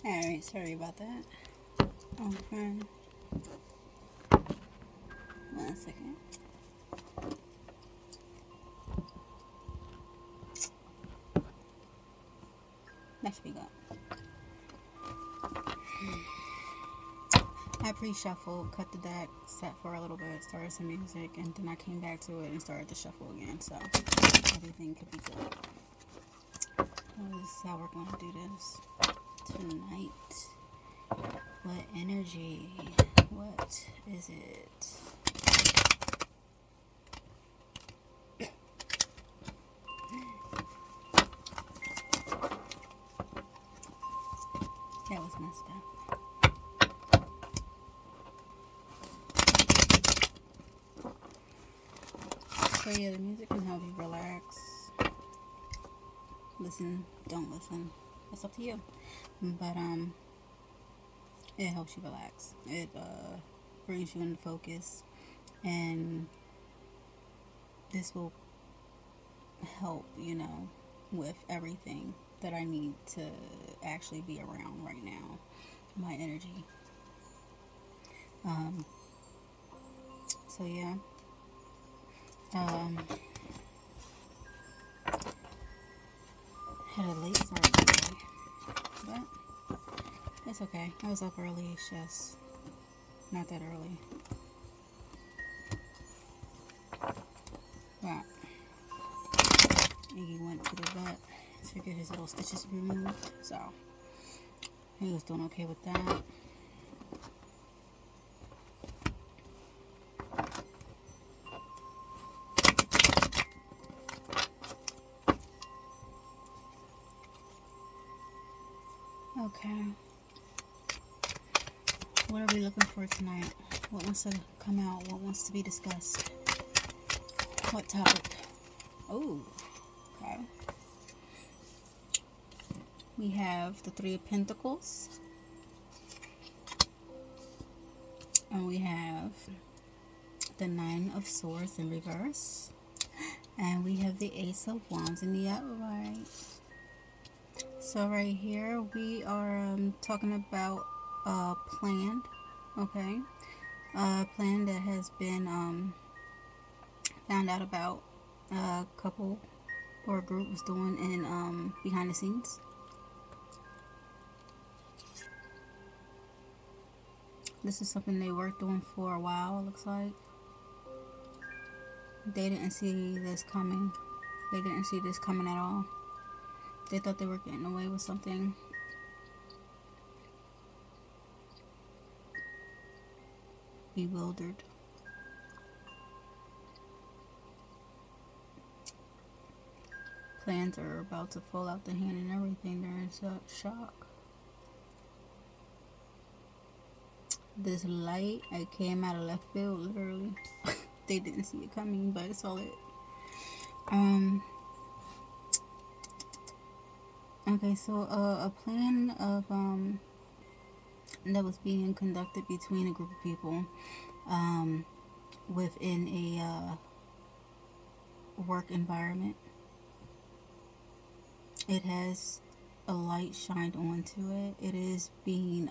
Alright, sorry about that. Okay. 1 second. That should be good. I pre-shuffled, cut the deck, sat for a little bit, started some music, and then I came back to it and started to shuffle again, so everything could be good. This is how we're going to do this tonight. What energy? What is it? That was messed up. So yeah, the music can help you relax. Listen, don't listen. It's up to you. But it helps you relax. It brings you into focus, and this will help, with everything that I need to actually be around right now. My energy. So yeah. Had a late start today, but it's okay. I was up early. It's just not that early. But Iggy went to the vet to get his little stitches removed, so he was doing okay with that. Okay. What are we looking for tonight? What wants to come out? What wants to be discussed? What topic? Oh, okay. We have the Three of Pentacles. And we have the Nine of Swords in reverse. And we have the Ace of Wands in the upright. So right here we are talking about a plan, okay? A plan that has been found out about a couple or a group was doing in behind the scenes. This is something they worked on for a while, it looks like. They didn't see this coming. They didn't see this coming at all. They thought they were getting away with something. Bewildered. Plans are about to fall out the hand and everything. They're in such shock. This light, it came out of left field, literally. They didn't see it coming, but it's all it. Okay, so a plan of that was being conducted between a group of people within a work environment. It has a light shined onto it. It is being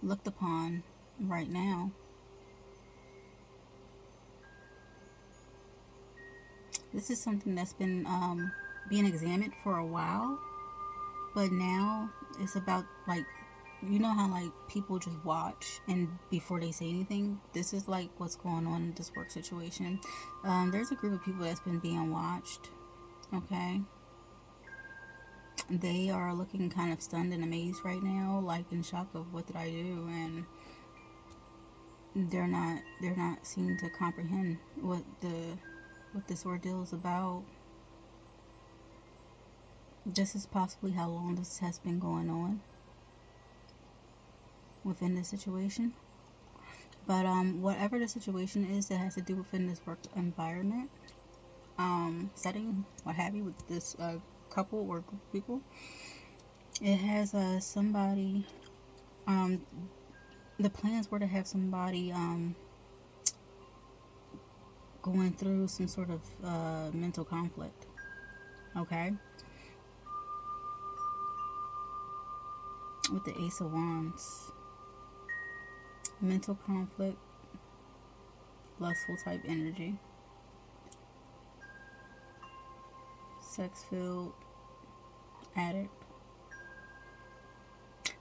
looked upon right now. This is something that's been being examined for a while, but now it's about, like, you know how like people just watch and before they say anything. This is like what's going on in this work situation. There's a group of people that's been being watched, okay? They are looking kind of stunned and amazed right now, like in shock of what did I do, and they're not seeming to comprehend what this ordeal is about. This is possibly how long this has been going on within this situation. But whatever the situation is that has to do within this work environment, setting, what have you, with this couple or group of people, it has somebody. The plans were to have somebody going through some sort of mental conflict. Okay. with the Ace of Wands. Mental conflict, lustful type energy, sex filled, addict.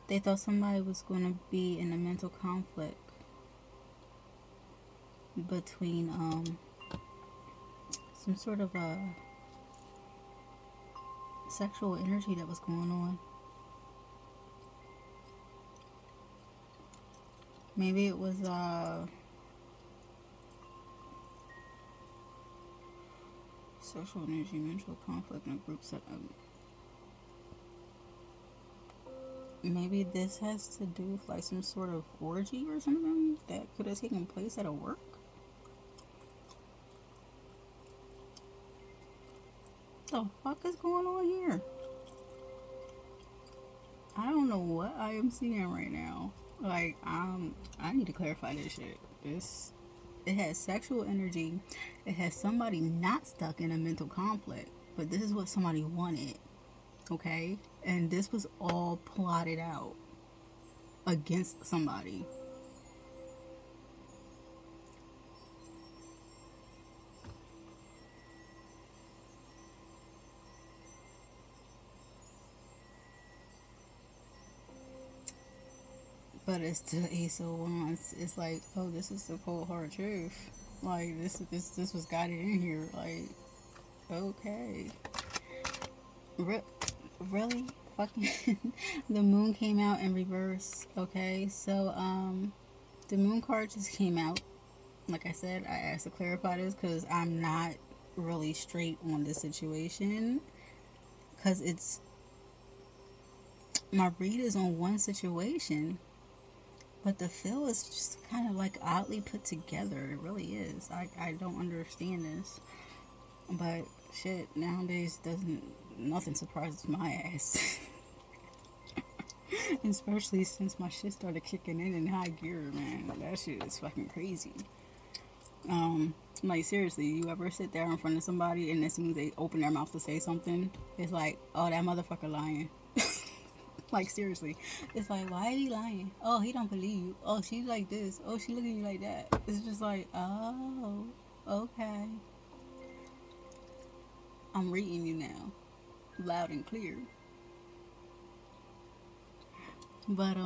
They thought somebody was going to be in a mental conflict between some sort of a sexual energy that was going on. Maybe it was sexual energy, mental conflict in a group setup. Maybe this has to do with like some sort of orgy or something that could have taken place at a work. What the fuck is going on here? I don't know what I am seeing right now. Like, I need to clarify this shit. It has sexual energy. It has somebody not stuck in a mental conflict, but this is what somebody wanted. Okay? And this was all plotted out against somebody. But it's the Ace of Wands. It's like, oh, this is the cold hard truth. Like this was guided in here. Like, okay, really, fucking. The moon came out in reverse. Okay, so the moon card just came out. Like I said, I asked to clarify this because I'm not really straight on this situation. Because it's my read is on one situation. But the feel is just kind of like oddly put together. It really is. I don't understand this. But shit, nowadays nothing surprises my ass. Especially since my shit started kicking in high gear, man. That shit is fucking crazy. Like seriously, you ever sit there in front of somebody and as soon as they open their mouth to say something, it's like, oh, that motherfucker lying. Like seriously, it's like, why is he lying? Oh, he don't believe you. Oh, she's like this. Oh, she looking at you like that. It's just like, oh, okay. I'm reading you now, loud and clear. But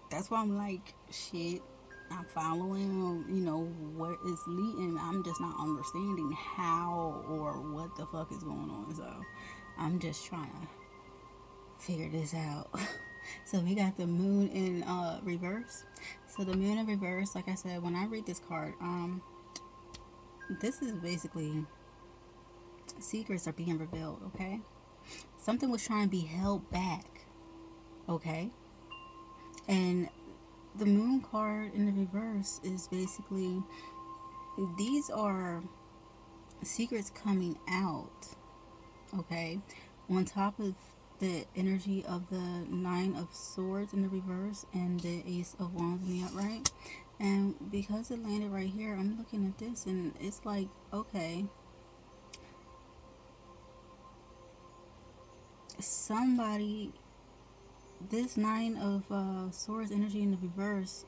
that's why I'm like, shit. I'm following, what is leading. I'm just not understanding how or what the fuck is going on. So I'm just trying to figure this out. So we got the moon in reverse. So the moon in reverse, like I said, when I read this card, this is basically secrets are being revealed. Okay, something was trying to be held back. Okay, and the moon card in the reverse is basically these are secrets coming out. Okay, on top of the energy of the Nine of Swords in the reverse and the Ace of Wands in the upright. And because it landed right here, I'm looking at this and it's like, okay, somebody, this Nine of Swords energy in the reverse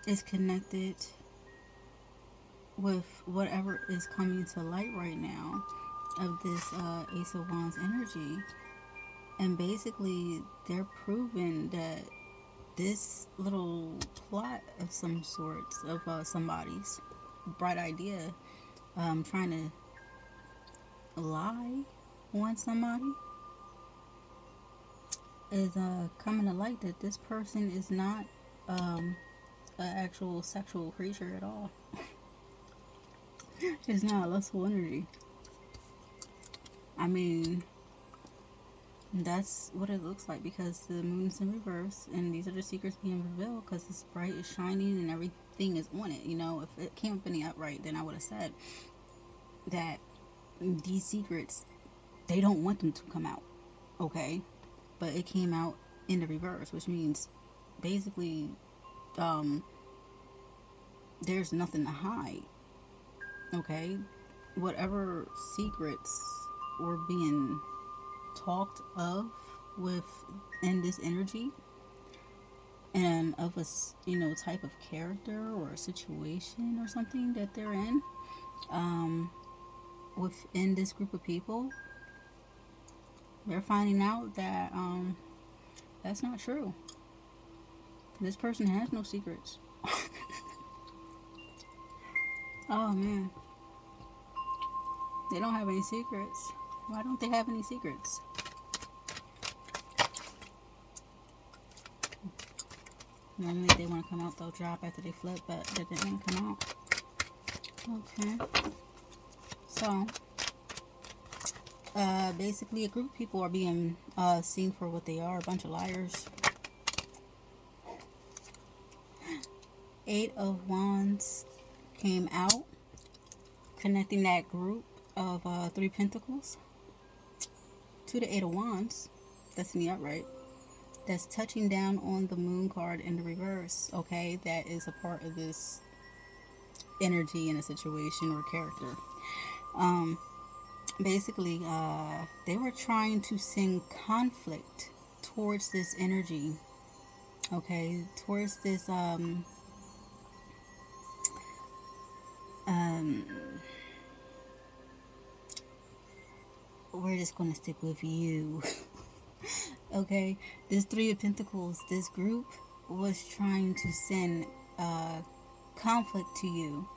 is connected with whatever is coming to light right now of this Ace of Wands energy. And basically they're proving that this little plot of some sorts of somebody's bright idea, trying to lie on somebody, is coming to light that this person is not an actual sexual creature at all. It's not a lustful energy. I mean, that's what it looks like because the moon's in reverse and these are the secrets being revealed because it's bright, it's shining, and everything is on it. If it came up in the upright, then I would have said that these secrets, they don't want them to come out. Okay? But it came out in the reverse, which means basically there's nothing to hide. Okay? Whatever secrets were being talked of within this energy, and of a type of character or a situation or something that they're in, within this group of people, they're finding out that that's not true. This person has no secrets. Oh man, they don't have any secrets. Why don't they have any secrets? Normally they want to come out, they'll drop after they flip, but that didn't come out. Okay. So, basically a group of people are being seen for what they are, a bunch of liars. 8 of Wands came out, connecting that group of 3 Pentacles to the 8 of Wands. That's in the upright. That's touching down on the Moon card in the reverse. Okay, that is a part of this energy in a situation or character. Basically, they were trying to send conflict towards this energy. Okay, towards this we're just going to stick with you. Okay, this 3 of Pentacles, this group was trying to send conflict to you,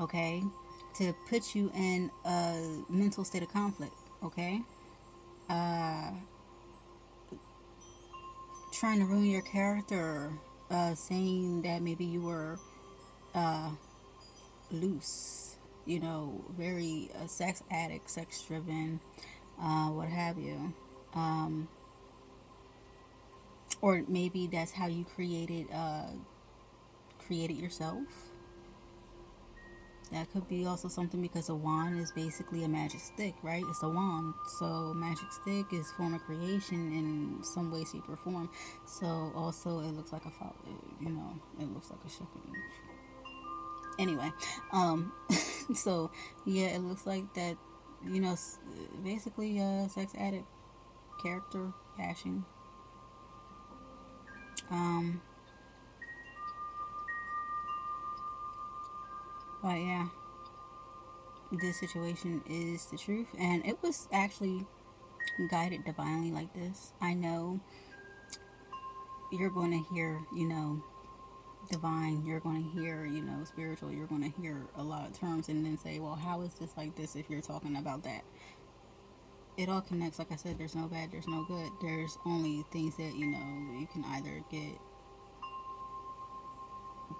okay, to put you in a mental state of conflict, okay, trying to ruin your character, saying that maybe you were loose, very sex addict, sex driven, what have you, or maybe that's how you created yourself. That could be also something, because a wand is basically a magic stick, right? It's a wand, so magic stick is form of creation in some way, shape, or form. So also it looks like a flower, it looks like a chicken. Anyway, so yeah, it looks like that, basically sex addict character, passion. But yeah, this situation is the truth, and it was actually guided divinely like this. I know you're going to hear, divine, you're going to hear, spiritual, you're going to hear a lot of terms and then say, well, how is this like this if you're talking about that? It all connects. Like I said, there's no bad, there's no good. There's only things that, you can either get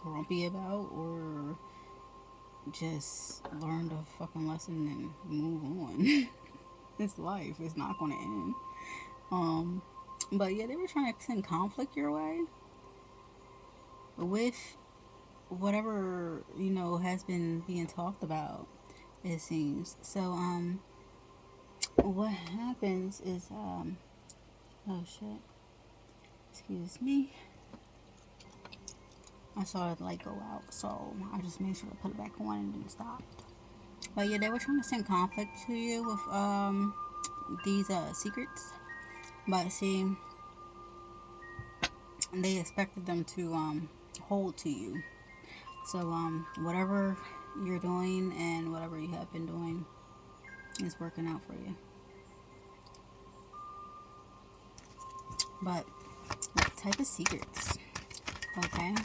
grumpy about or just learn the fucking lesson and move on. It's life. It's not going to end. But yeah, they were trying to send conflict your way with whatever, has been being talked about, it seems. So, what happens is, oh shit. Excuse me. I saw the light go out, so I just made sure to put it back on and then stopped. But yeah, they were trying to send conflict to you with these secrets. But see, they expected them to hold to you. So whatever you're doing and whatever you have been doing is working out for you. But what type of secrets? Okay.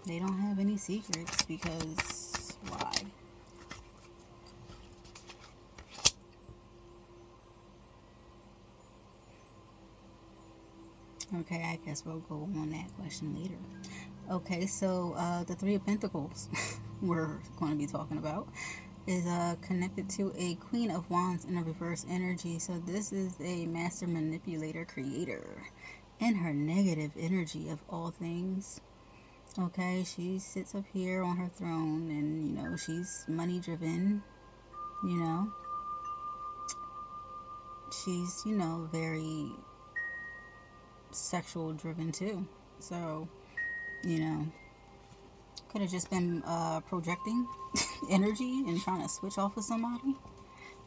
They don't have any secrets, because why? Okay, I guess we'll go on that question later. Okay, so the 3 of Pentacles we're going to be talking about is connected to a Queen of Wands in a reverse energy. So this is a master manipulator creator in her negative energy of all things. Okay, she sits up here on her throne and, she's money driven, She's, very sexual driven too. So, could have just been projecting energy and trying to switch off with somebody.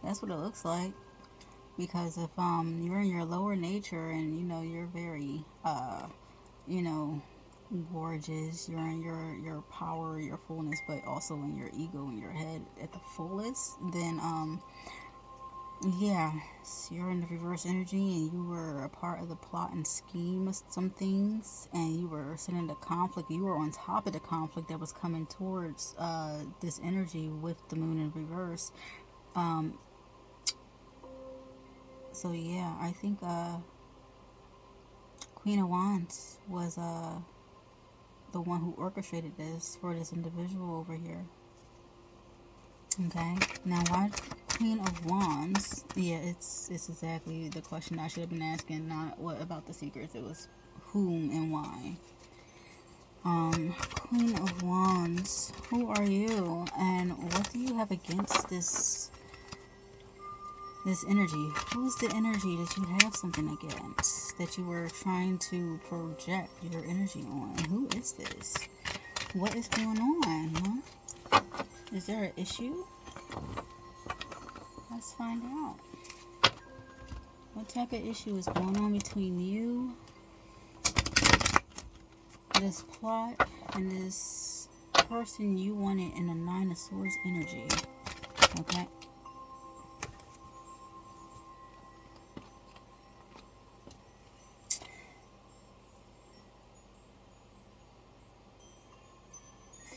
That's what it looks like. Because if you're in your lower nature and you're very you know gorgeous, you're in your power, your fullness, but also in your ego and your head at the fullest, then yeah, so you're in the reverse energy and you were a part of the plot and scheme of some things, and you were sitting in the conflict. You were on top of the conflict that was coming towards this energy with the moon in reverse. Um, so yeah, I think Queen of Wands was the one who orchestrated this for this individual over here. Okay, now why Queen of Wands? Yeah, it's exactly the question I should have been asking. Not what about the secrets. It was whom and why. Queen of Wands, who are you, and what do you have against this energy? Who's the energy that you have something against, that you were trying to project your energy on? Who is this? What is going on? Huh? Is there an issue? Let's find out. What type of issue is going on between you, this plot, and this person you wanted in the Nine of Swords energy? Okay.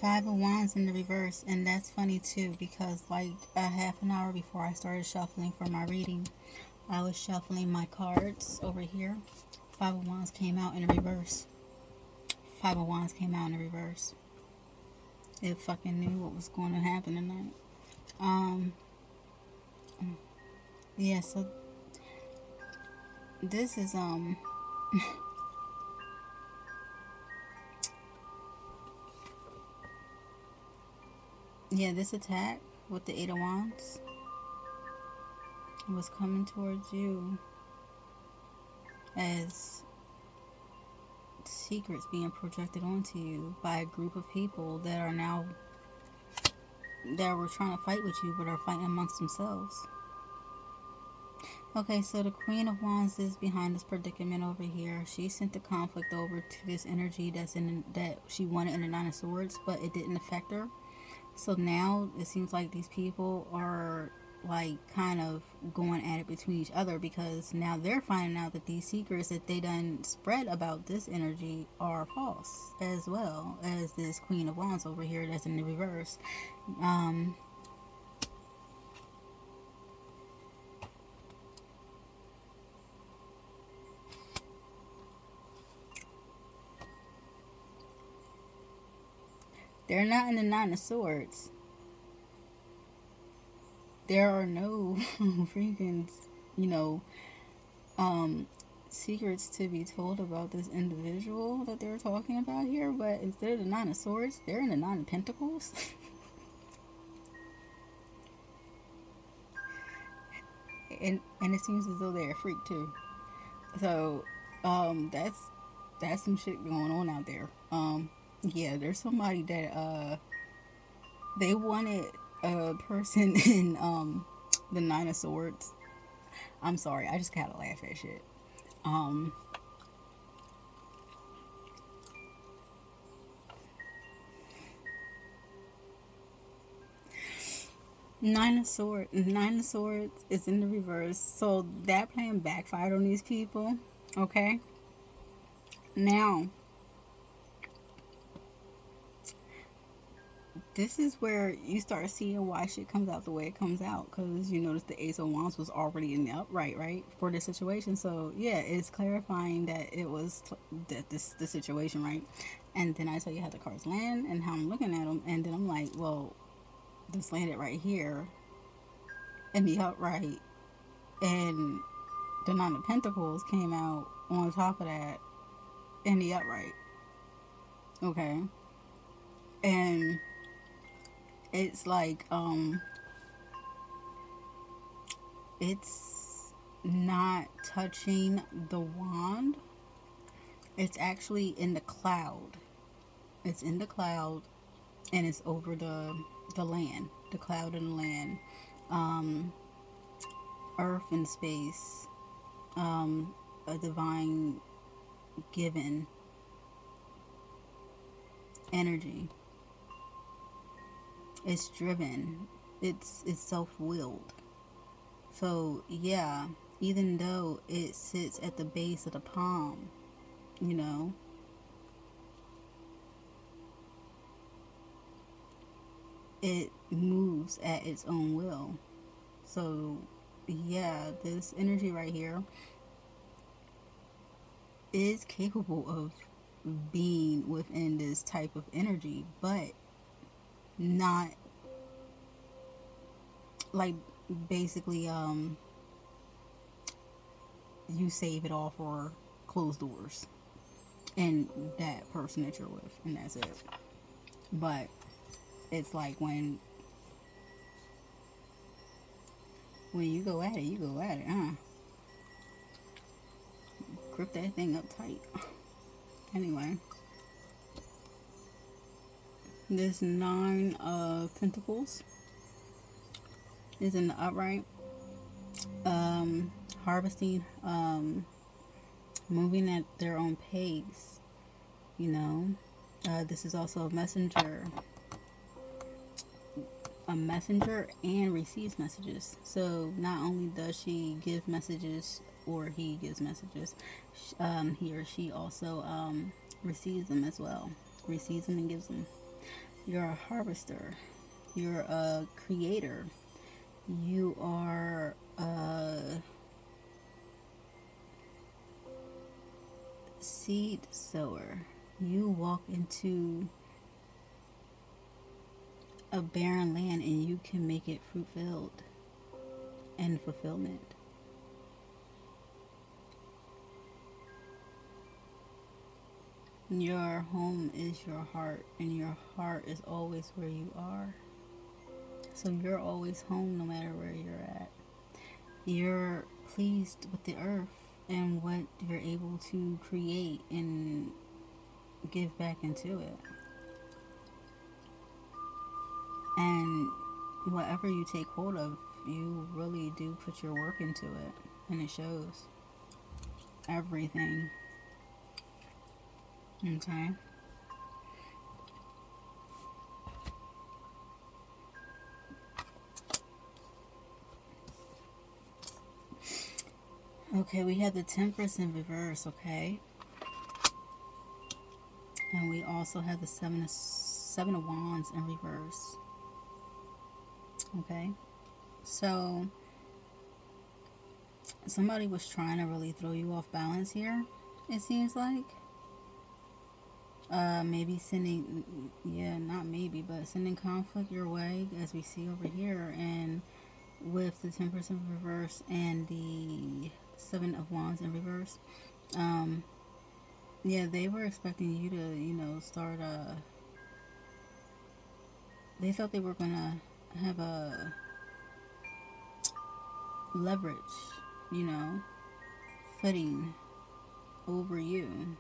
Five of Wands in the reverse, and that's funny too, because like a half an hour before I started shuffling for my reading, I was shuffling my cards over here. Five of Wands came out in the reverse. Five of Wands came out in the reverse. It fucking knew what was going to happen tonight. Yeah, so this is yeah, this attack with the Eight of Wands was coming towards you as secrets being projected onto you by a group of people that are now that were trying to fight with you but are fighting amongst themselves. Okay, so the Queen of Wands is behind this predicament over here. She sent the conflict over to this energy that she wanted in the Nine of Swords, but it didn't affect her. So now it seems like these people are like kind of going at it between each other, because now they're finding out that these secrets that they done spread about this energy are false, as well as this Queen of Wands over here that's in the reverse. They're not in the Nine of Swords. There are no freaking, you know, secrets to be told about this individual that they're talking about here, but instead of the Nine of Swords, they're in the Nine of Pentacles. and it seems as though they're a freak too. So, that's some shit going on out there. Yeah, there's somebody that they wanted a person in the Nine of Swords. I'm sorry, I just gotta laugh at shit. Um, Nine of Swords is in the reverse, so that plan backfired on these people. Okay, now this is where you start seeing why shit comes out the way it comes out, because you notice the Ace of Wands was already in the upright, right, for this situation. So yeah, it's clarifying that it was that this the situation, right? And then I tell you how the cards land and how I'm looking at them, and then I'm like, well, this landed right here in the upright, and the Nine of Pentacles came out on top of that in the upright. Okay, and it's like it's not touching the wand. It's actually in the cloud. It's in the cloud, and it's over the land, the cloud and the land. Um, earth and space, a divine given energy. It's driven. It's self-willed. So yeah, even though it sits at the base of the palm, you know, it moves at its own will. So yeah, this energy right here is capable of being within this type of energy, but not like basically you save it all for closed doors and that person that you're with, and that's it. But it's like when you go at it, you go at it, grip that thing up tight. Anyway, this 9 of Pentacles is in the upright. Harvesting, moving at their own pace, you know. This is also a messenger and receives messages. So not only does she give messages, or he gives messages, he or she also receives them as well. Receives them and gives them. You're a harvester. You're a creator. You are a seed sower. You walk into a barren land and you can make it fruit filled and fulfillment. Your home is your heart, and your heart is always where you are. So you're always home no matter where you're at. You're pleased with the earth and what you're able to create and give back into it. And whatever you take hold of, you really do put your work into it, and it shows. Everything. Okay. Okay, we have the Temperance in reverse, okay? And we also have the Seven of Wands in reverse. Okay? So, somebody was trying to really throw you off balance here, it seems like. Maybe sending, not maybe, but sending conflict your way, as we see over here. And with the Temperance in reverse and the Seven of Wands in reverse, they were expecting you to, start they thought they were gonna have a leverage, footing over you.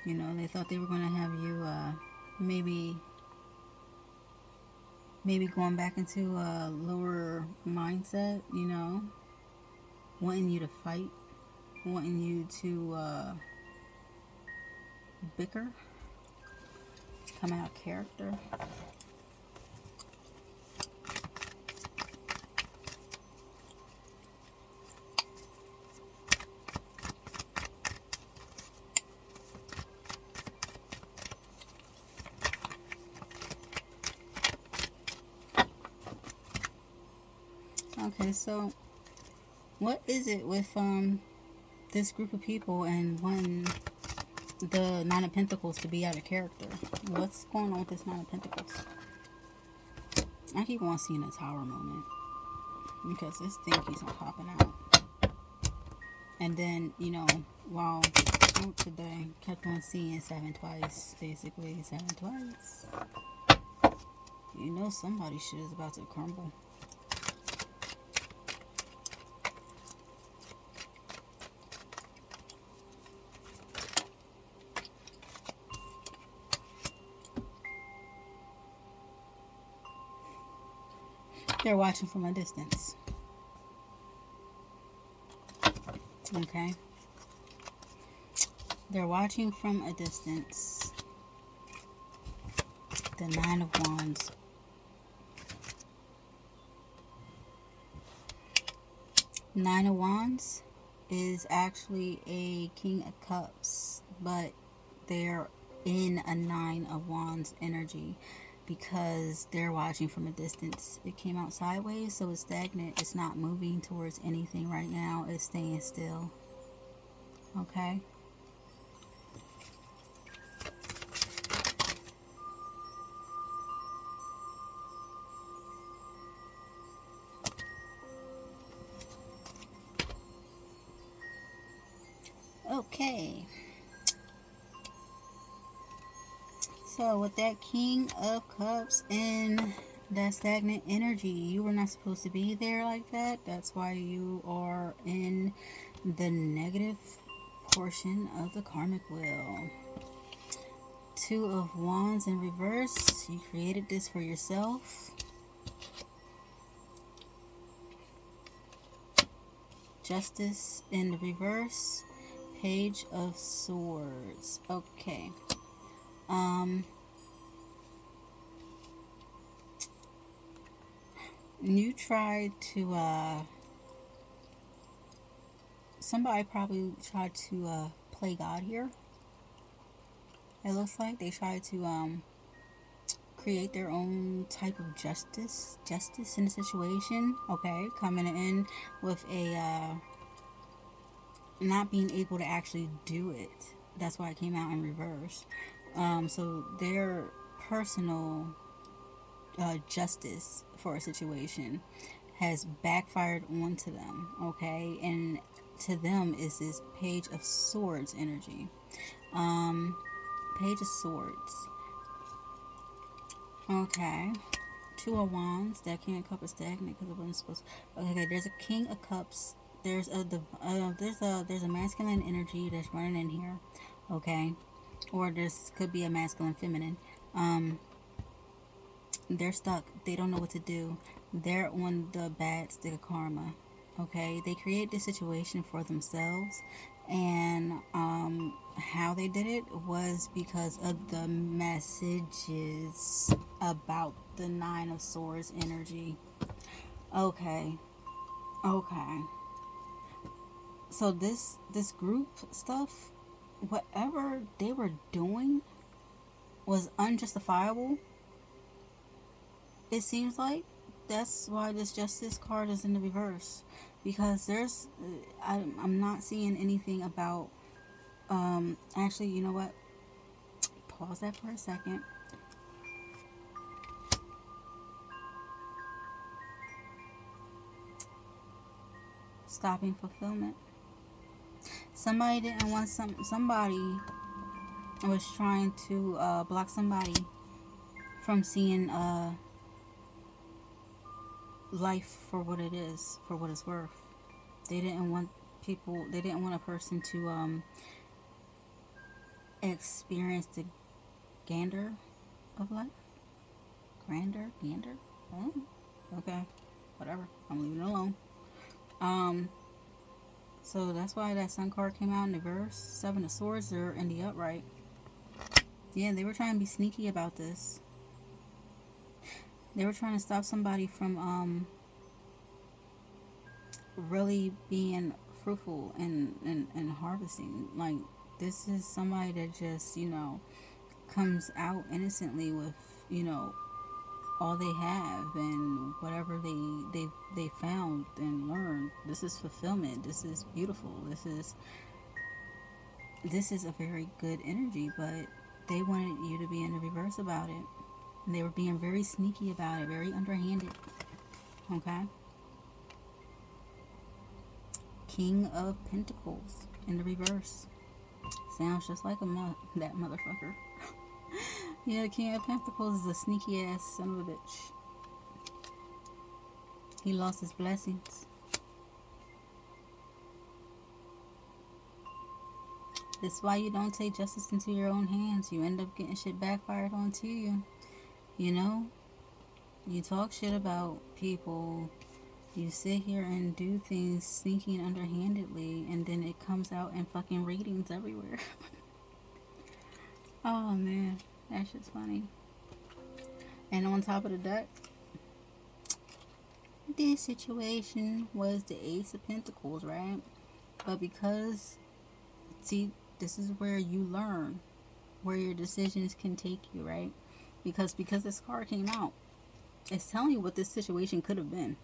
They thought they were going to have you maybe going back into a lower mindset, wanting you to fight, wanting you to bicker, come out of character. Okay, so what is it with this group of people and wanting the Nine of Pentacles to be out of character? What's going on with this Nine of Pentacles? I keep on seeing a Tower moment because this thing keeps on popping out. And then, while today kept on seeing 7 twice, basically 7 twice. Somebody's shit is about to crumble. They're watching from a distance. Okay. They're watching from a distance. The Nine of Wands. Nine of Wands is actually a King of Cups, but they're in a Nine of Wands energy because they're watching from a distance. It came out sideways, so it's stagnant. It's not moving towards anything right now. It's staying still. Okay. Okay. So with that King of Cups and that stagnant energy, you were not supposed to be there like that. That's why you are in the negative portion of the karmic wheel. Two of Wands in reverse. You created this for yourself. Justice in the reverse. Page of Swords. Okay. You tried to somebody probably tried to play God here. It looks like they tried to create their own type of justice in the situation. Okay, coming in with a not being able to actually do it. That's why it came out in reverse. So their personal justice for a situation has backfired onto them. Okay, and to them is this Page of Swords energy. Page of Swords. Okay. Two of Wands. That King of Cups is stagnant because it wasn't supposed to. Okay, there's a King of Cups. There's a masculine energy that's running in here. Okay. Or this could be a masculine feminine. They're stuck. They don't know what to do. They're on the bad stick of karma. Okay. They created this situation for themselves, and how they did it was because of the messages about the Nine of Swords energy. Okay. Okay. So this group stuff, whatever they were doing was unjustifiable. It seems like that's why this Justice card is in the reverse, because I'm not seeing anything about actually, you know what, pause that for a second. Stopping fulfillment. Somebody didn't want somebody was trying to block somebody from seeing life for what it is, for what it's worth. They didn't want a person to experience the gander of life. Gander? Oh, okay, whatever, I'm leaving it alone. So that's why that Sun card came out in the reverse. Seven of Swords are in the upright. Yeah, they were trying to be sneaky about this. They were trying to stop somebody from really being fruitful and harvesting. Like, this is somebody that just, comes out innocently with, all they have and whatever they found and learned. This is fulfillment. This is beautiful. This is a very good energy, but they wanted you to be in the reverse about it. And they were being very sneaky about it, very underhanded. Okay? King of Pentacles in the reverse. Sounds just like that motherfucker. Yeah, the King of Pentacles is a sneaky ass son of a bitch. He lost his blessings. That's why you don't take justice into your own hands. You end up getting shit backfired onto you. You talk shit about people. You sit here and do things sneaky and underhandedly, and then it comes out in fucking ratings everywhere. Oh man, that shit's funny. And on top of the deck, this situation was the Ace of Pentacles, right? But because, see, this is where you learn where your decisions can take you, right? Because this card came out, it's telling you what this situation could have been.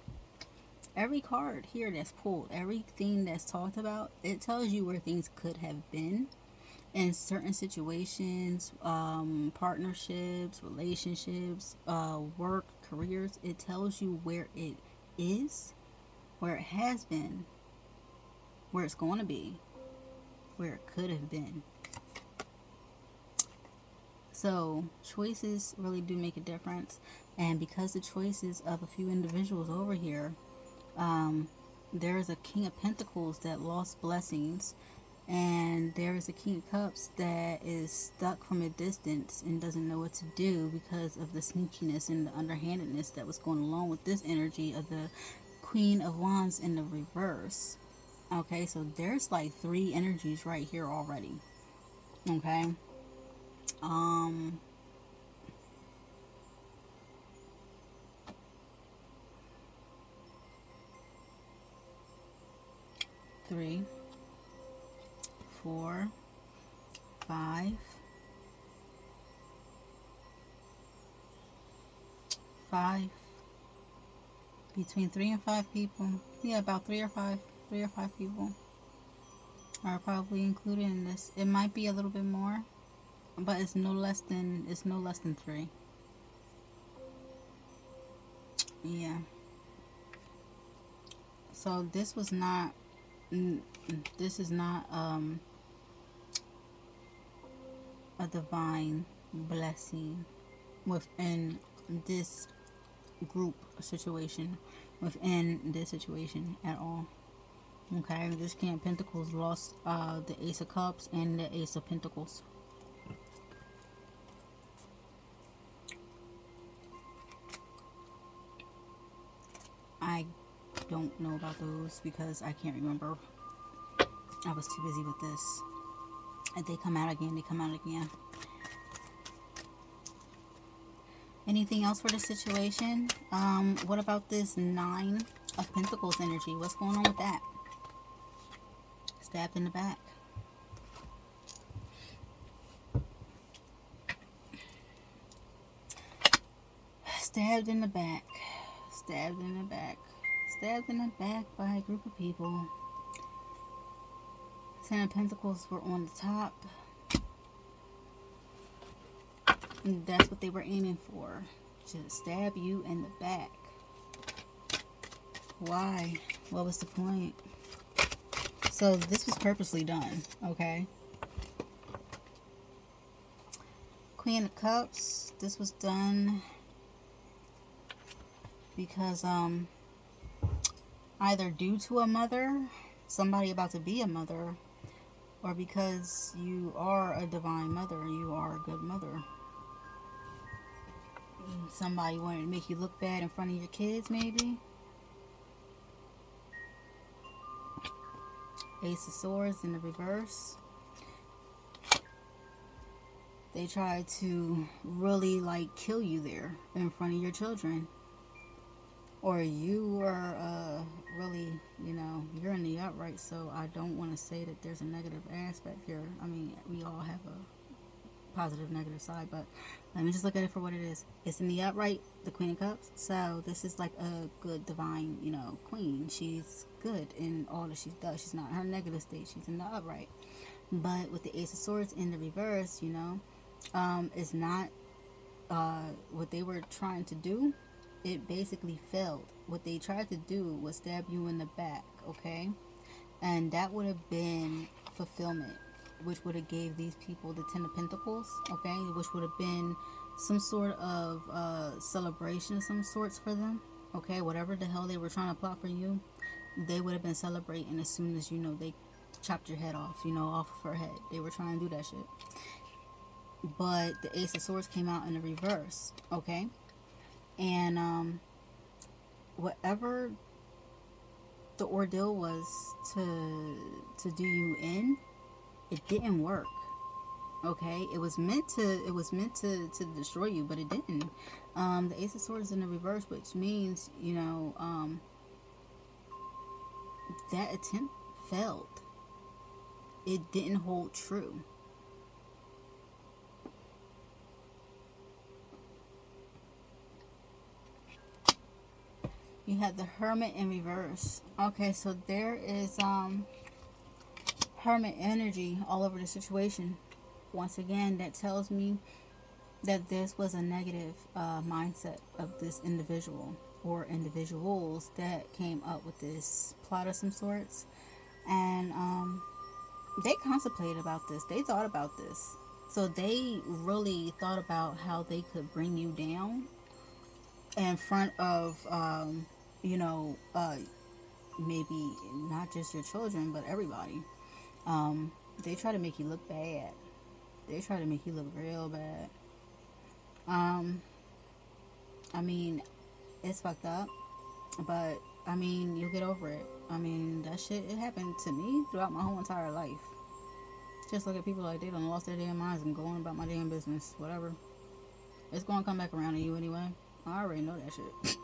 Every card here that's pulled, everything that's talked about, it tells you where things could have been in certain situations, partnerships, relationships, work, careers. It tells you where it is, where it has been, where it's going to be, where it could have been. So choices really do make a difference. And because the choices of a few individuals over here, there's a King of Pentacles that lost blessings, and there's a King of Cups that is stuck from a distance and doesn't know what to do because of the sneakiness and the underhandedness that was going along with this energy of the Queen of Wands in the reverse. Okay, so there's like 3 energies right here already. Okay. Three, 4, 5, 5. Between 3 and 5 people. Yeah, about 3 or 5. 3 or 5 people are probably included in this. It might be a little bit more, but it's no less than 3. Yeah. So this is not a divine blessing within this group situation, within this situation at all. Okay, this King of Pentacles lost the Ace of Cups and the Ace of Pentacles. I don't know about those because I can't remember. I was too busy with this. If they come out again, they come out again. Anything else for the situation? What about this 9 of Pentacles energy? What's going on with that? Stabbed in the back. Stabbed in the back. Stabbed in the back. Stabbed in the back by a group of people. 10 of Pentacles were on the top. And that's what they were aiming for. To stab you in the back. Why? What was the point? So this was purposely done, okay? Queen of Cups. This was done because either due to a mother, somebody about to be a mother, or because you are a divine mother, you are a good mother. Somebody wanted to make you look bad in front of your kids, maybe. Ace of Swords in the reverse. They tried to really like kill you there in front of your children. Or you are really, you know, you're in the upright, so I don't want to say that there's a negative aspect here. I mean, we all have a positive, negative side, but let me just look at it for what it is. It's in the upright, the Queen of Cups. So this is like a good divine, you know, queen. She's good in all that she does. She's not in her negative state. She's in the upright. But with the Ace of Swords in the reverse, you know, it's not what they were trying to do. It basically failed. What they tried to do was stab you in the back, okay? And that would have been fulfillment, which would have gave these people the 10 of Pentacles, okay? Which would have been some sort of celebration of some sorts for them, okay? Whatever the hell they were trying to plot for you, they would have been celebrating as soon as, you know, they chopped your head off, you know, off of her head. They were trying to do that shit. But the Ace of Swords came out in the reverse, okay? And whatever the ordeal was to do you in, it didn't work. Okay, it was meant to destroy you, but it didn't. The Ace of Swords in the reverse, which means, that attempt failed. It didn't hold true. You had the Hermit in reverse. Okay, so there is Hermit energy all over the situation. Once again, that tells me that this was a negative mindset of this individual or individuals that came up with this plot of some sorts. And they contemplated about this. They thought about this. So they really thought about how they could bring you down in front of, maybe not just your children, but everybody. They try to make you look bad. They try to make you look real bad. I mean, it's fucked up, but I mean, you'll get over it. I mean, that shit, it happened to me throughout my whole entire life. Just look at people like they done lost their damn minds and going about my damn business, whatever. It's gonna come back around to you anyway. I already know that shit.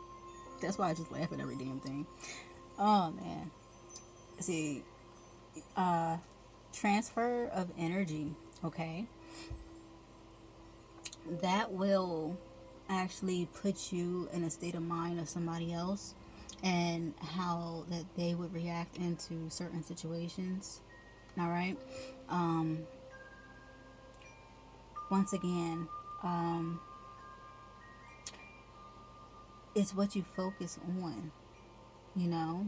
That's why I just laugh at every damn thing. Oh man. See, transfer of energy, okay? That will actually put you in a state of mind of somebody else and how that they would react into certain situations. All right. Once again, it's what you focus on. You know,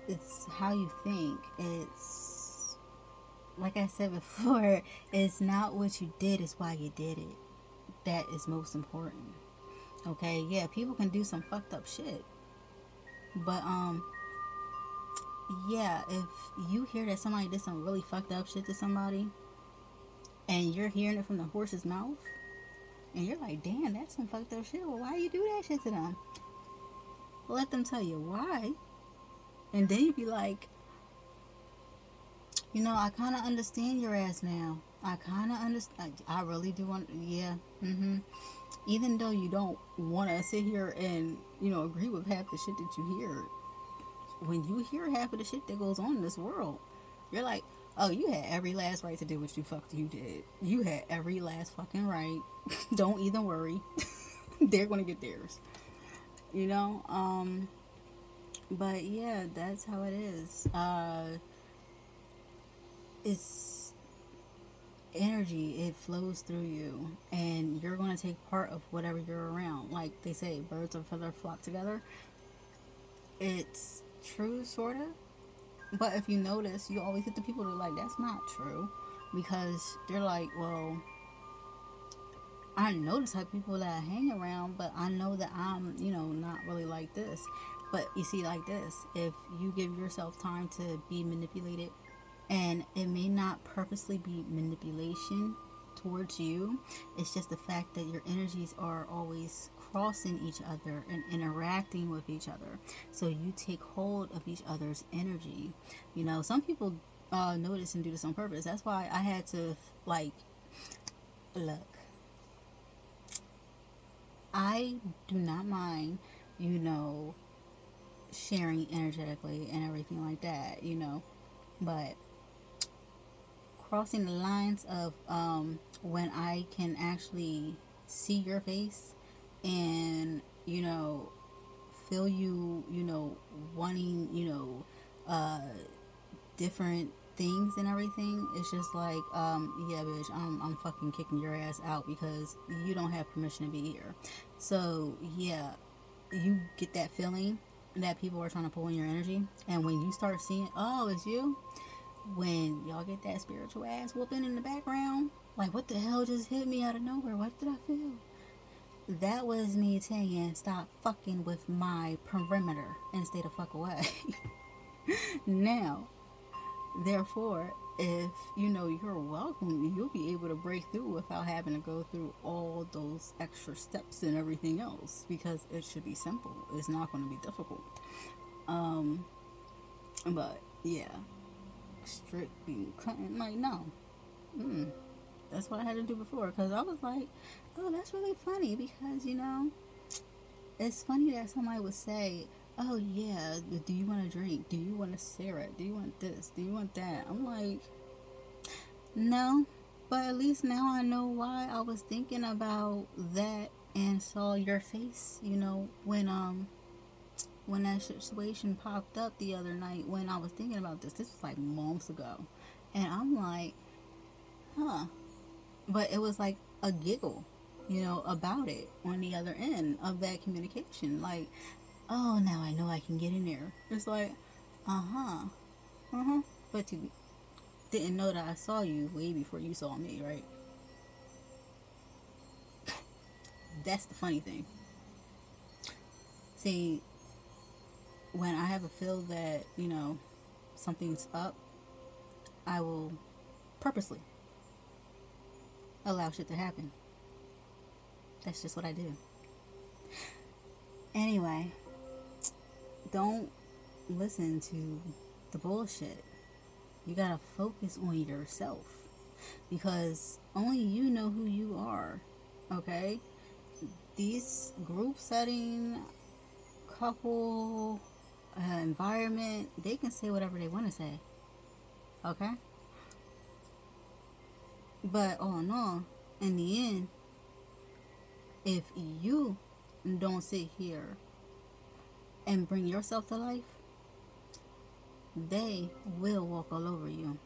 it's how you think. It's like I said before. It's not what you did; it's why you did it. That is most important. Okay, yeah, people can do some fucked up shit, but yeah, if you hear that somebody did some really fucked up shit to somebody, and you're hearing it from the horse's mouth, and you're like, damn, that's some fucked up shit. Well, why you do that shit to them? Let them tell you why, and then you be like, I kind of understand your ass now. I kind of understand. I really do want. Yeah. Even though you don't want to sit here and agree with half the shit that you hear, when you hear half of the shit that goes on in this world, you're like, oh, you had every last right to do what you did. You had every last fucking right. Don't even worry. They're gonna get theirs. But yeah, that's how it is. It's energy. It flows through you, and you're gonna take part of whatever you're around. Like they say, birds of a feather flock together. It's true, sort of. But if you notice, you always get the people that are like, that's not true. Because they're like, well, I know the type of people that I hang around, but I know that I'm, not really like this. But you see, like this, if you give yourself time to be manipulated, and it may not purposely be manipulation towards you, it's just the fact that your energies are always crossing each other and interacting with each other, so you take hold of each other's energy. Some people notice and do this on purpose. That's why I had to look, I do not mind sharing energetically and everything like that, but crossing the lines of when I can actually see your face and feel you wanting different things and everything, it's just like yeah, bitch, I'm fucking kicking your ass out because you don't have permission to be here. So yeah, you get that feeling that people are trying to pull in your energy, and when you start seeing, oh, it's you, when y'all get that spiritual ass whooping in the background, like, what the hell just hit me out of nowhere? What did I feel? That was me saying, stop fucking with my perimeter and stay the fuck away. Now, Therefore, if you know you're welcome, you'll be able to break through without having to go through all those extra steps and everything else, because it should be simple. It's not going to be difficult. Um, but yeah, strictly cutting, like, no. Mm. That's what I had to do before, because I was like, oh, that's really funny, because it's funny that somebody would say, oh yeah, do you want a drink? Do you want a syrup? Do you want this? Do you want that? I'm like, no, but at least now I know why I was thinking about that and saw your face, when that situation popped up the other night when I was thinking about this. This was like months ago. And I'm like, huh. But it was like a giggle, about it on the other end of that communication. Like, oh, now I know I can get in there. It's like, uh huh, uh huh. But you didn't know that I saw you way before you saw me, right? That's the funny thing. See, when I have a feel that, something's up, I will purposely allow shit to happen. That's just what I do. Anyway, don't listen to the bullshit. You gotta focus on yourself, because only you know who you are. Okay? These group setting, couple, environment, they can say whatever they want to say. Okay? But all in all, in the end, if you don't sit here and bring yourself to life, they will walk all over you.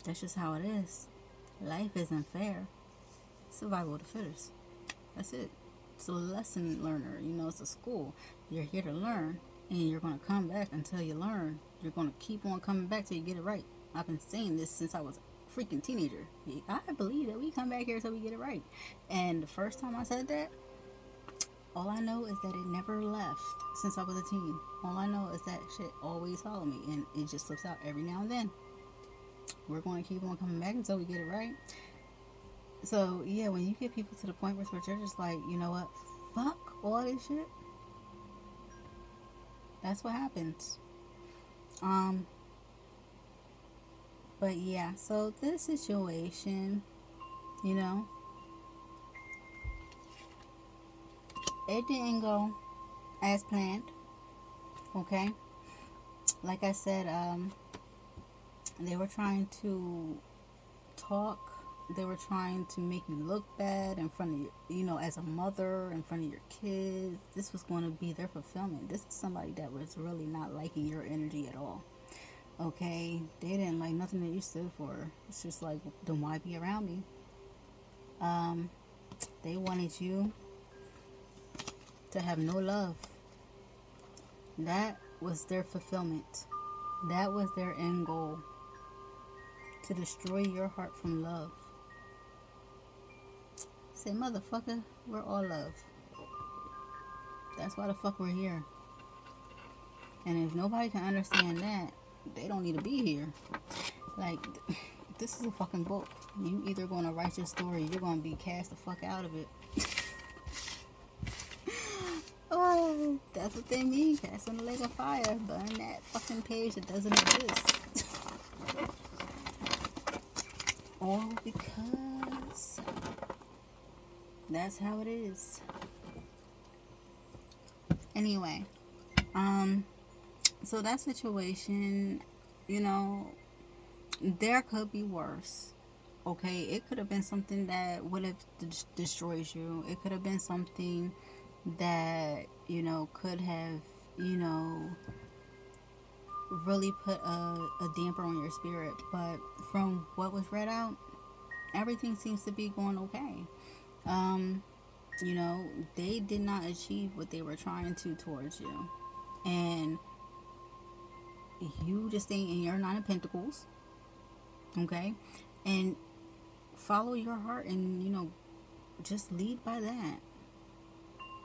That's just how it is. Life isn't fair. Survival of the fittest. That's it. It's a lesson learner. It's a school. You're here to learn, and you're going to come back until you learn. You're going to keep on coming back till you get it right. I've been saying this since I was a freaking teenager. I believe that we come back here till we get it right. And the first time I said that, all I know is that it never left since I was a teen. All I know is that shit always followed me, and it just slips out every now and then. We're going to keep on coming back until we get it right. So, yeah, when you get people to the point where they're just like, you know what, fuck all this shit, that's what happens. But yeah, so this situation, it didn't go as planned. Okay? Like I said, they were trying to talk. They were trying to make you look bad in front of your, as a mother, in front of your kids. This was going to be their fulfillment. This is somebody that was really not liking your energy at all. Okay? They didn't like nothing that you stood for. It's just like, then why be around me? They wanted you to have no love. That was their fulfillment. That was their end goal. To destroy your heart from love. Say, motherfucker, we're all love. That's why the fuck we're here. And if nobody can understand that, they don't need to be here. Like, this is a fucking book. You either gonna write your story, you're gonna be cast the fuck out of it. Oh, that's what they mean. Cast on the lake of fire. Burn that fucking page that doesn't exist. All because that's how it is. Anyway, so that situation, there could be worse. Okay, it could have been something that would have destroyed you. It could have been something that, could have, really put a damper on your spirit. But from what was read out, everything seems to be going okay. They did not achieve what they were trying to towards you. And you just stay in your Nine of Pentacles. Okay? And follow your heart and, just lead by that.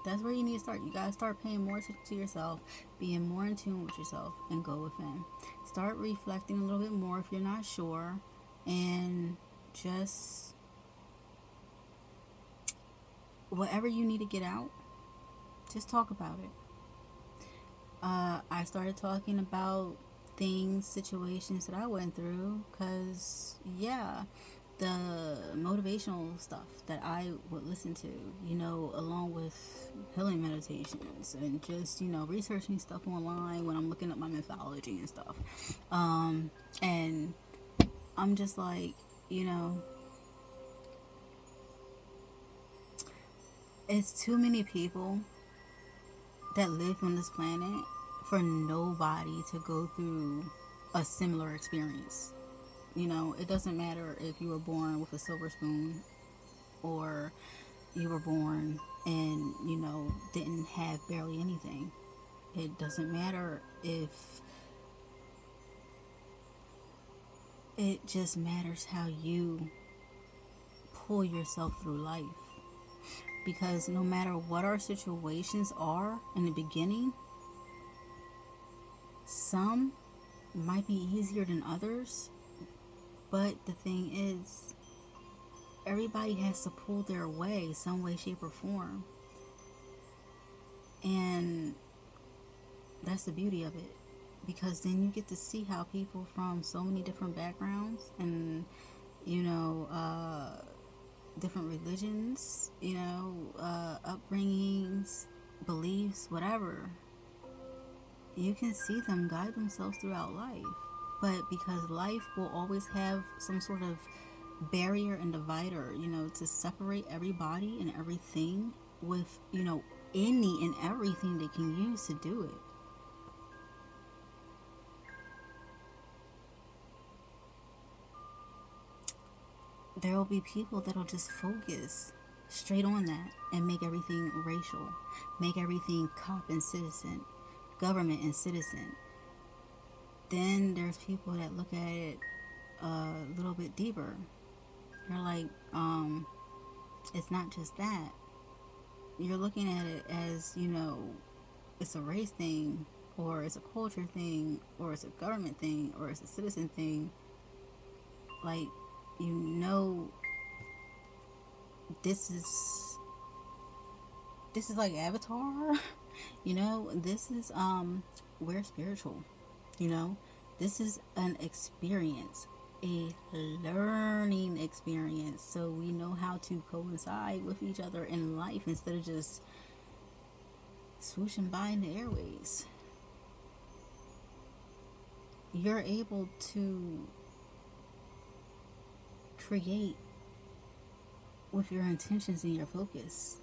That's where you need to start. You gotta start paying more attention to yourself, being more in tune with yourself, and go within. Start reflecting a little bit more if you're not sure, and just whatever you need to get out, just talk about it. I started talking about things, situations that I went through, because, yeah, the motivational stuff that I would listen to, along with healing meditations and just, researching stuff online when I'm looking up my mythology and stuff. And I'm just like, it's too many people that live on this planet for nobody to go through a similar experience. It doesn't matter if you were born with a silver spoon or you were born and, didn't have barely anything. It doesn't matter if it just matters how you pull yourself through life. Because no matter what our situations are in the beginning, some might be easier than others. But the thing is, everybody has to pull their way, some way, shape, or form. And that's the beauty of it. Because then you get to see how people from so many different backgrounds and, different religions, upbringings, beliefs, whatever, you can see them guide themselves throughout life. But because life will always have some sort of barrier and divider, to separate everybody and everything with, any and everything they can use to do it. There will be people that'll just focus straight on that and make everything racial, make everything cop and citizen, government and citizen. Then there's people that look at it a little bit deeper. They're like, it's not just that. You're looking at it as, it's a race thing, or it's a culture thing, or it's a government thing, or it's a citizen thing. Like, this is like Avatar. This is we're spiritual. This is an experience, a learning experience, so we know how to coincide with each other in life instead of just swooshing by in the airways. You're able to create with your intentions and your focus,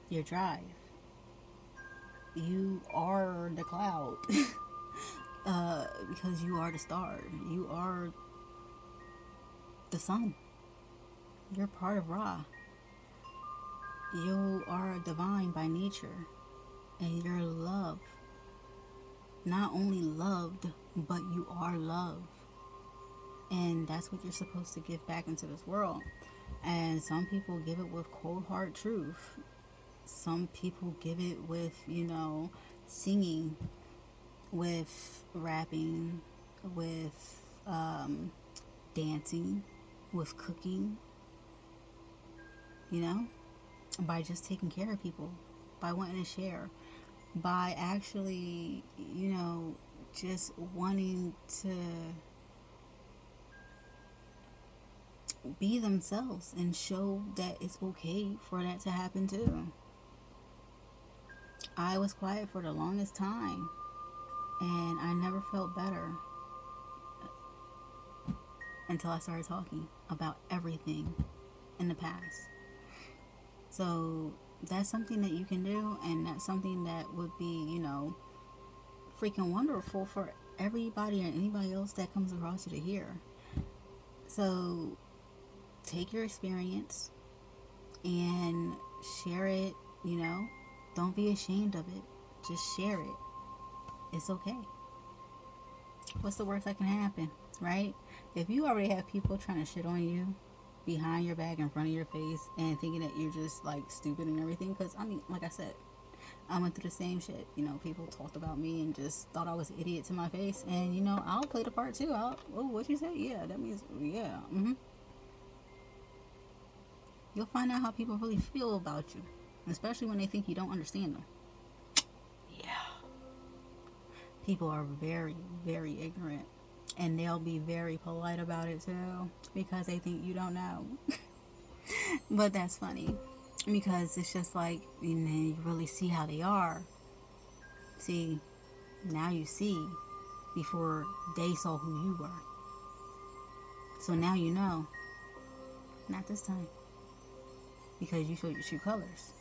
your drive. You are the cloud. Because you are the star. You are the sun. You're part of Ra. You are divine by nature. And you're love. Not only loved, but you are love. And that's what you're supposed to give back into this world. And some people give it with cold hard truth. Some people give it with, singing, with rapping, with dancing, with cooking, by just taking care of people, by wanting to share, by actually, just wanting to be themselves and show that it's okay for that to happen too. I was quiet for the longest time, and I never felt better until I started talking about everything in the past. So that's something that you can do, and that's something that would be, freaking wonderful for everybody and anybody else that comes across you to hear. So take your experience and share it, Don't be ashamed of it. Just share it. It's okay. What's the worst that can happen, right? If you already have people trying to shit on you, behind your back, in front of your face, and thinking that you're just like stupid and everything. Because I mean, like I said, I went through the same shit. You know, people talked about me and just thought I was an idiot to my face. And you know, I'll play the part too. Oh, what you say? Yeah, that means yeah. You'll find out how people really feel about you, especially when they think you don't understand them. Yeah, people are very, very ignorant, and they'll be very polite about it too because they think you don't know. But that's funny because it's just like, you know, you really see how they are. See, now you see before they saw who you were. So now you know. Not this time. Because you showed your true colors.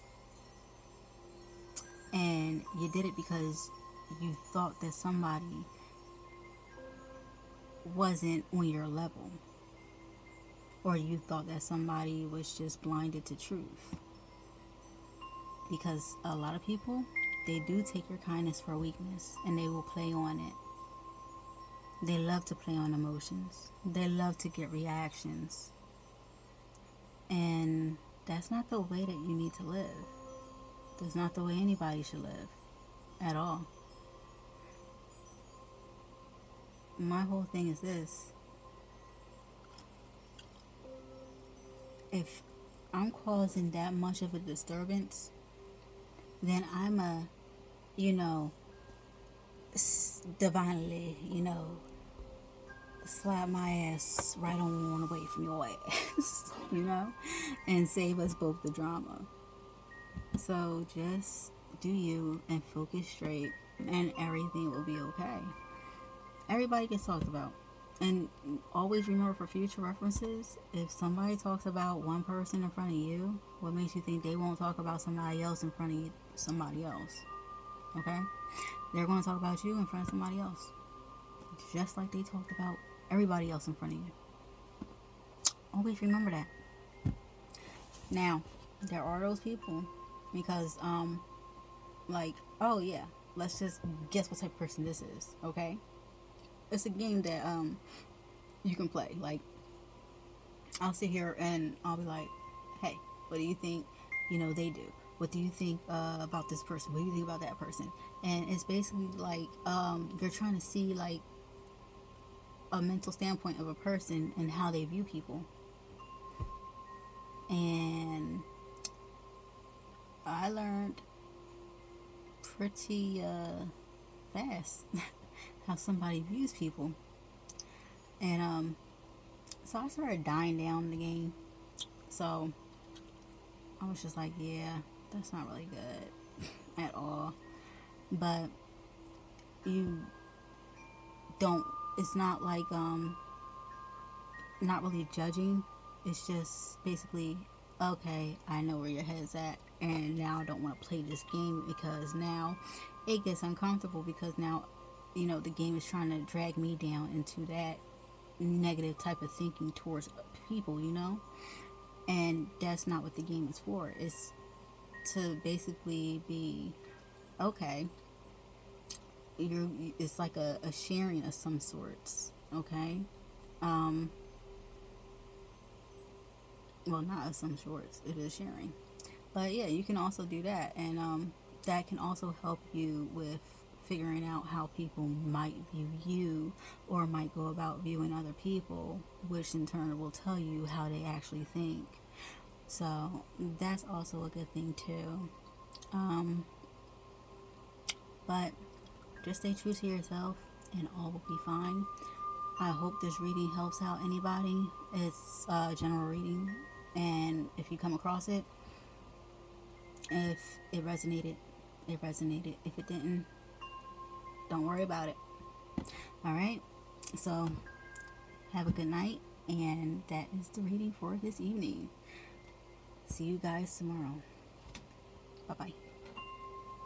And you did it because you thought that somebody wasn't on your level. Or you thought that somebody was just blinded to truth. Because a lot of people, they do take your kindness for weakness and they will play on it. They love to play on emotions. They love to get reactions. And that's not the way that you need to live. That's not the way anybody should live at all. My whole thing is this. If I'm causing that much of a disturbance, then I'm divinely, slap my ass right on away from your ass, and save us both the drama. So just do you and focus straight and everything will be okay. Everybody gets talked about. And always remember for future references, if somebody talks about one person in front of you, what makes you think they won't talk about somebody else in front of somebody else? Okay? They're going to talk about you in front of somebody else. Just like they talked about everybody else in front of you. Always remember that. Now, there are those people because, oh yeah, let's just guess what type of person this is, okay? It's a game that you can play. Like, I'll sit here and I'll be like, hey, what do you think, they do? What do you think about this person? What do you think about that person? And it's basically like you're trying to see like a mental standpoint of a person and how they view people. And I learned pretty fast how somebody views people. And so I started dying down the game. So I was just like, yeah, that's not really good at all. But you don't, it's not like not really judging. It's just basically, okay, I know where your head's at, and now I don't want to play this game because now it gets uncomfortable because now, the game is trying to drag me down into that negative type of thinking towards people, and that's not what the game is for. It's to basically be, okay, it's like a sharing of some sorts, okay? Well, not of some sorts, it is sharing. But yeah, you can also do that, and that can also help you with figuring out how people might view you or might go about viewing other people, which in turn will tell you how they actually think. So that's also a good thing too. But just stay true to yourself and all will be fine. I hope this reading helps out anybody. It's a general reading, and if you come across it, if it resonated, it resonated. If it didn't, don't worry about it. Alright, so have a good night, and that is the reading for this evening. See you guys tomorrow. Bye bye.